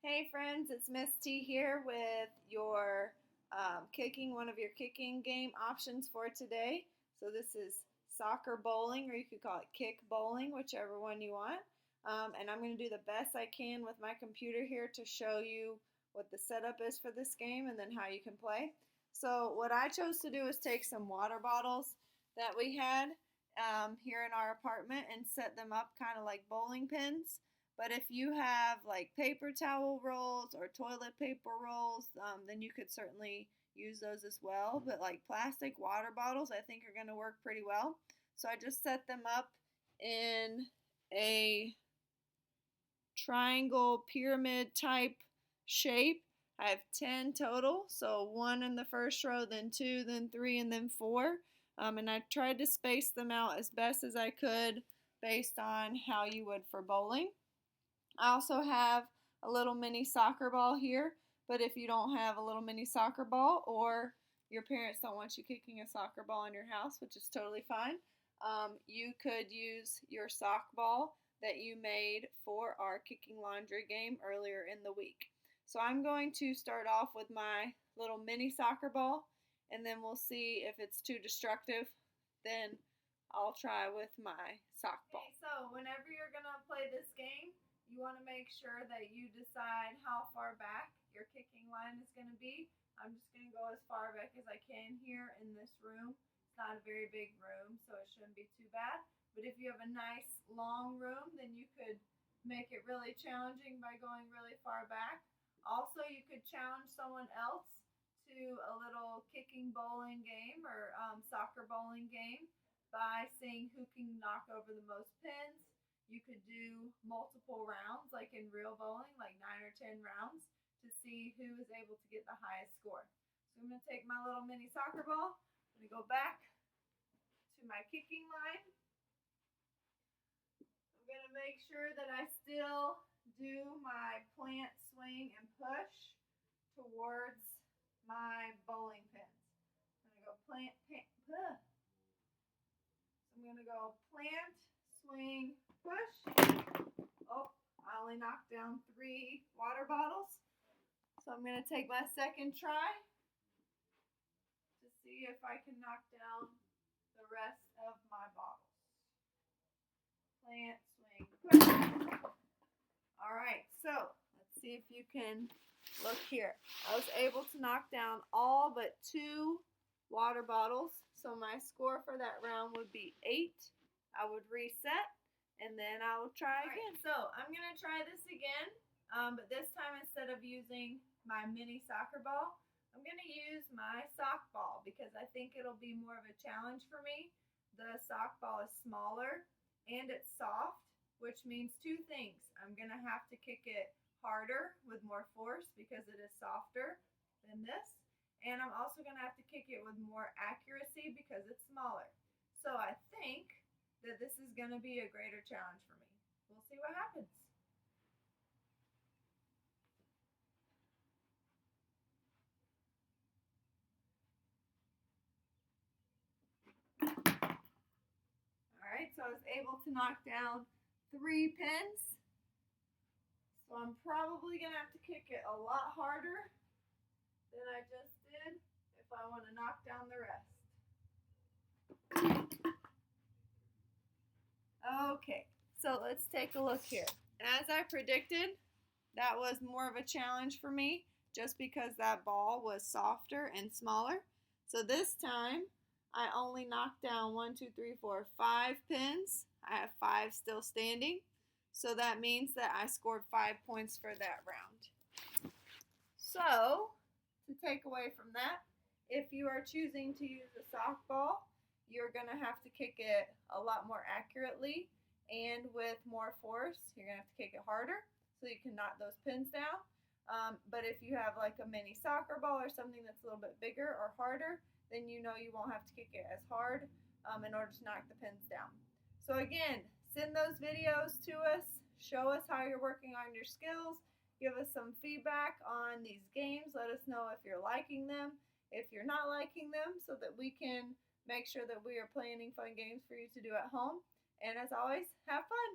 Hey friends, it's Miss T here with your one of your kicking game options for today. So this is soccer bowling, or you could call it kick bowling, whichever one you want. And I'm going to do the best I can with my computer here to show you what the setup is for this game and then how you can play. So what I chose to do is take some water bottles that we had here in our apartment and set them up kind of like bowling pins. But if you have like paper towel rolls or toilet paper rolls, then you could certainly use those as well. But like plastic water bottles, I think are going to work pretty well. So I just set them up in a triangle pyramid type shape. I have 10 total, so one in the first row, then two, then three, and then four. And I tried to space them out as best as I could based on how you would for bowling. I also have a little mini soccer ball here, but if you don't have a little mini soccer ball or your parents don't want you kicking a soccer ball in your house, which is totally fine, you could use your sock ball that you made for our kicking laundry game earlier in the week. So I'm going to start off with my little mini soccer ball, and then we'll see if it's too destructive. Then I'll try with my sock ball. Okay, so whenever you're going to play this game, you want to make sure that you decide how far back your kicking line is going to be. I'm just going to go as far back as I can here in this room. It's not a very big room, so it shouldn't be too bad. But if you have a nice long room, then you could make it really challenging by going really far back. Also, you could challenge someone else to a little kicking bowling game or soccer bowling game by seeing who can knock over the most pins. You could do multiple rounds, like in real bowling, like 9 or 10 rounds, to see who is able to get the highest score. So I'm going to take my little mini soccer ball. I'm going to go back to my kicking line. I'm going to make sure that I still do my plant, swing, and push towards my bowling pins. I'm going to go plant, so I'm going to go plant, swing, push. Oh, I only knocked down 3 water bottles. So I'm going to take my second try to see if I can knock down the rest of my bottles. Plant, swing, push. All right, so let's see if you can look here. I was able to knock down all but 2 water bottles. So my score for that round would be 8. I would reset. And then I will try again. Right, so I'm going to try this again, but this time instead of using my mini soccer ball, I'm going to use my sock ball because I think it'll be more of a challenge for me. The sock ball is smaller and it's soft, which means 2 things. I'm going to have to kick it harder with more force because it is softer than this. And I'm also going to have to kick it with more accuracy because it's smaller. So I think that this is going to be a greater challenge for me. We'll see what happens. All right, so I was able to knock down 3 pins. So I'm probably going to have to kick it a lot harder than I just did if I want to knock down the rest. Okay, so let's take a look here. As I predicted, that was more of a challenge for me just because that ball was softer and smaller. So this time, I only knocked down 1, 2, 3, 4, 5 pins. I have 5 still standing. So that means that I scored 5 points for that round. So, to take away from that, if you are choosing to use a sock ball, you're going to have to kick it a lot more accurately and with more force. You're going to have to kick it harder so you can knock those pins down. But if you have like a mini soccer ball or something that's a little bit bigger or harder, then you know you won't have to kick it as hard in order to knock the pins down. So again, send those videos to us. Show us how you're working on your skills. Give us some feedback on these games. Let us know if you're liking them, if you're not liking them, so that we can make sure that we are planning fun games for you to do at home. And as always, have fun.